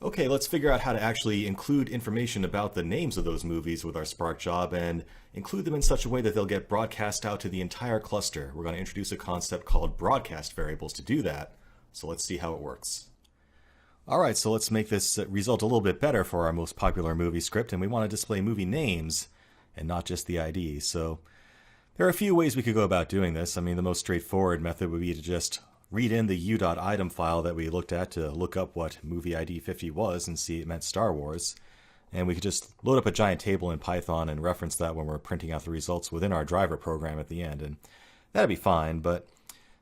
Okay, let's figure out how to actually include information about the names of those movies with our Spark job and include them in such a way that they'll get broadcast out to the entire cluster. We're going to introduce a concept called broadcast variables to do that. So let's see how it works. All right, so let's make this result a little bit better for our most popular movie script, and we want to display movie names and not just the ID. So there are a few ways we could go about doing this. I mean, the most straightforward method would be to just read in the u.item file that we looked at to look up what movie ID 50 was and see it meant Star Wars. And we could just load up a giant table in Python and reference that when we're printing out the results within our driver program at the end. And that'd be fine, but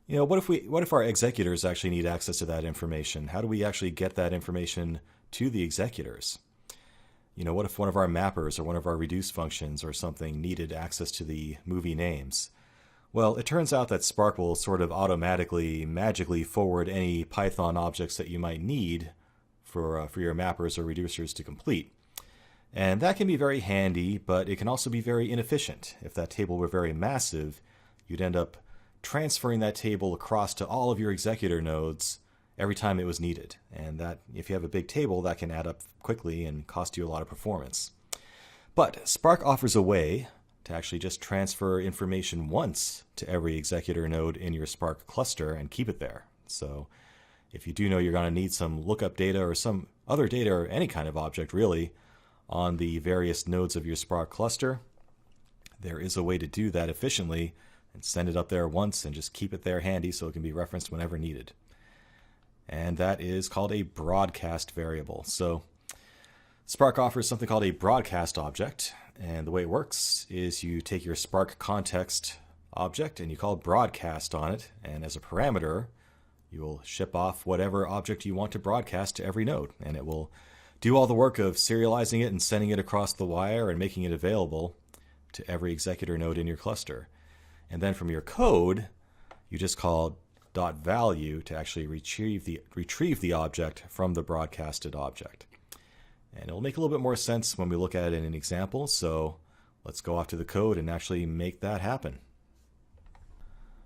what if our executors actually need access to that information? How do we actually get that information to the executors? What if one of our mappers or one of our reduce functions or something needed access to the movie names? Well, it turns out that Spark will sort of automatically, magically forward any Python objects that you might need for your mappers or reducers to complete. And that can be very handy, but it can also be very inefficient. If that table were very massive, you'd end up transferring that table across to all of your executor nodes every time it was needed. And that, if you have a big table, that can add up quickly and cost you a lot of performance. But Spark offers a way to actually just transfer information once to every executor node in your Spark cluster and keep it there. So if you do know you're going to need some lookup data or some other data or any kind of object really on the various nodes of your Spark cluster, there is a way to do that efficiently and send it up there once and just keep it there handy so it can be referenced whenever needed. And that is called a broadcast variable. So Spark offers something called a broadcast object, and the way it works is you take your Spark context object and you call broadcast on it, and as a parameter you will ship off whatever object you want to broadcast to every node, and it will do all the work of serializing it and sending it across the wire and making it available to every executor node in your cluster. And then from your code you just call .value to actually retrieve the object from the broadcasted object. And it'll make a little bit more sense when we look at it in an example, so let's go off to the code and actually make that happen.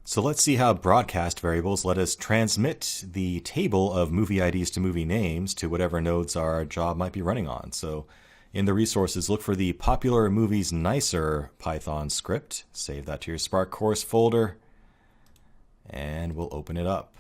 So let's see how broadcast variables let us transmit the table of movie IDs to movie names to whatever nodes our job might be running on. So in the resources, look for the Popular Movies Nicer Python script, save that to your Spark course folder, and we'll open it up.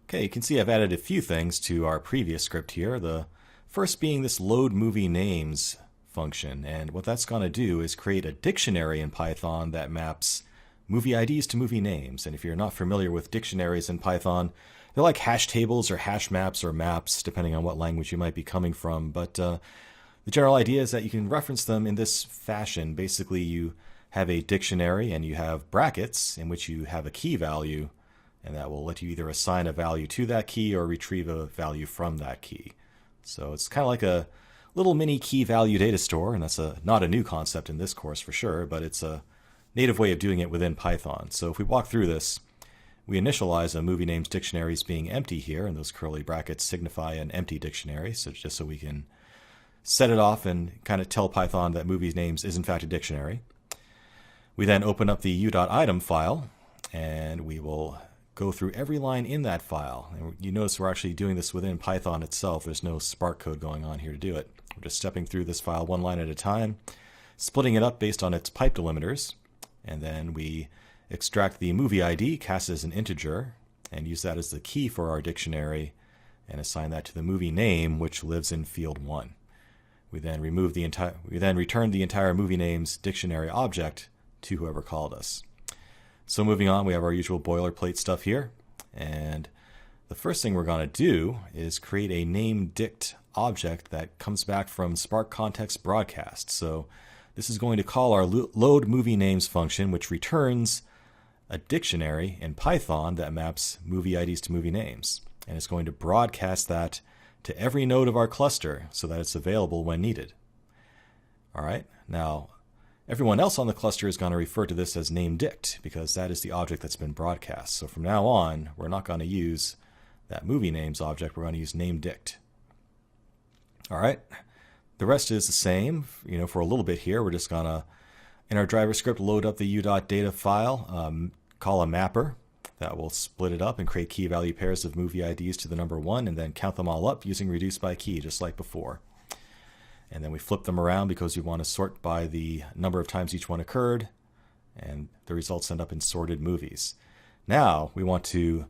Okay, you can see I've added a few things to our previous script here. The first being this load movie names function, and what that's going to do is create a dictionary in Python that maps movie IDs to movie names. And if you're not familiar with dictionaries in Python, they're like hash tables or hash maps or maps, depending on what language you might be coming from. But the general idea is that you can reference them in this fashion. Basically, you have a dictionary and you have brackets in which you have a key value, and that will let you either assign a value to that key or retrieve a value from that key. So it's kind of like a little mini key value data store, and that's not a new concept in this course for sure, but it's a native way of doing it within Python. So if we walk through this, we initialize a movie names dictionary as being empty here, and those curly brackets signify an empty dictionary, so just so we can set it off and kind of tell Python that movie names is in fact a dictionary. We then open up the u.item file, and we will go through every line in that file. And you notice we're actually doing this within Python itself. There's no Spark code going on here to do it. We're just stepping through this file one line at a time, splitting it up based on its pipe delimiters, and then we extract the movie ID, cast it as an integer, and use that as the key for our dictionary, and assign that to the movie name, which lives in field 1. We then return the entire movie names dictionary object to whoever called us. So moving on, we have our usual boilerplate stuff here, and the first thing we're going to do is create a nameDict object that comes back from Spark Context Broadcast. So this is going to call our load movie names function, which returns a dictionary in Python that maps movie IDs to movie names, and it's going to broadcast that to every node of our cluster so that it's available when needed. All right, now everyone else on the cluster is going to refer to this as nameDict because that is the object that's been broadcast. So from now on, we're not going to use that movie names object. We're going to use nameDict. All right. The rest is the same. For a little bit here, we're just going to In our driver script, load up the u.data file, call a mapper. That will split it up and create key value pairs of movie IDs to the number 1 and then count them all up using reduce by key, just like before. And then we flip them around because we want to sort by the number of times each one occurred, and the results end up in sorted movies. Now we want to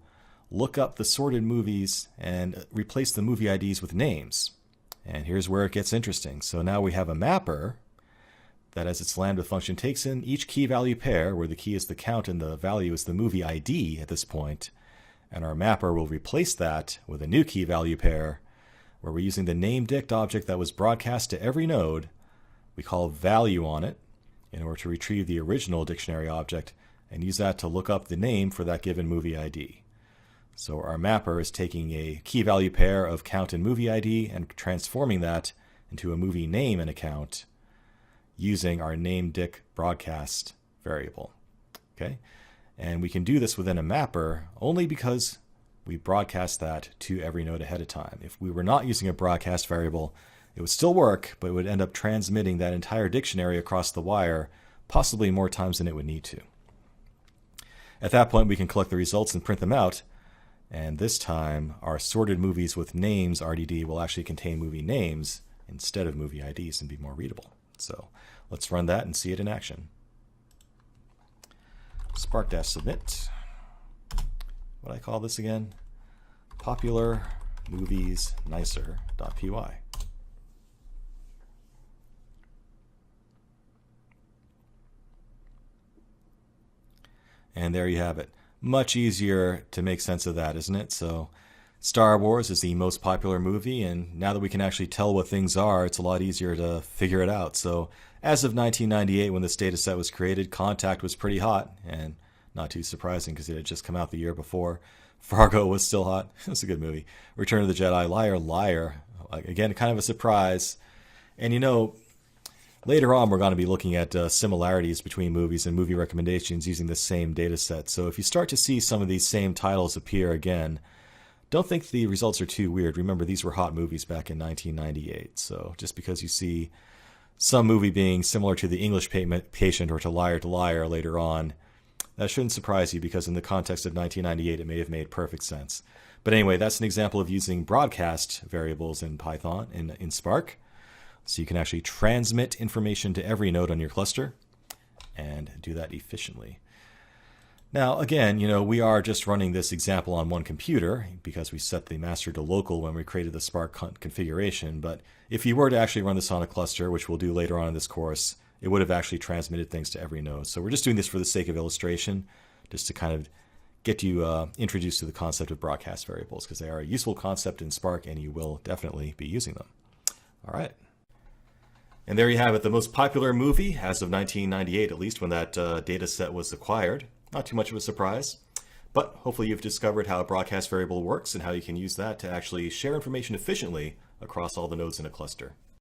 look up the sorted movies and replace the movie IDs with names. And here's where it gets interesting. So now we have a mapper that, as its lambda function, takes in each key value pair, where the key is the count and the value is the movie ID at this point, and our mapper will replace that with a new key value pair, where we're using the named.dict object that was broadcast to every node. We call value on it in order to retrieve the original dictionary object and use that to look up the name for that given movie ID. So our mapper is taking a key value pair of count and movie ID and transforming that into a movie name and a count using our named.dict broadcast variable. Okay? And we can do this within a mapper only because we broadcast that to every node ahead of time. If we were not using a broadcast variable, it would still work, but it would end up transmitting that entire dictionary across the wire, possibly more times than it would need to. At that point, we can collect the results and print them out. And this time, our sorted movies with names RDD will actually contain movie names instead of movie IDs and be more readable. So let's run that and see it in action. Spark-submit. What do I call this again? Popular movies nicer.py. And there you have it. Much easier to make sense of that, isn't it? So Star Wars is the most popular movie, and now that we can actually tell what things are, it's a lot easier to figure it out. So as of 1998, when this data set was created, Contact was pretty hot, and not too surprising because it had just come out the year before. Fargo was still hot. It was a good movie. Return of the Jedi, Liar, Liar. Again, kind of a surprise. And you know, later on, we're going to be looking at similarities between movies and movie recommendations using the same data set. So if you start to see some of these same titles appear again, don't think the results are too weird. Remember, these were hot movies back in 1998. So just because you see some movie being similar to The English Patient or to Liar later on, that shouldn't surprise you because in the context of 1998, it may have made perfect sense. But anyway, that's an example of using broadcast variables in Python, in Spark. So you can actually transmit information to every node on your cluster and do that efficiently. Now, again, you know, we are just running this example on one computer because we set the master to local when we created the Spark configuration. But if you were to actually run this on a cluster, which we'll do later on in this course, it would have actually transmitted things to every node. So we're just doing this for the sake of illustration, just to kind of get you introduced to the concept of broadcast variables, because they are a useful concept in Spark and you will definitely be using them. All right. And there you have it, the most popular movie as of 1998, at least when that data set was acquired. Not too much of a surprise, but hopefully you've discovered how a broadcast variable works and how you can use that to actually share information efficiently across all the nodes in a cluster.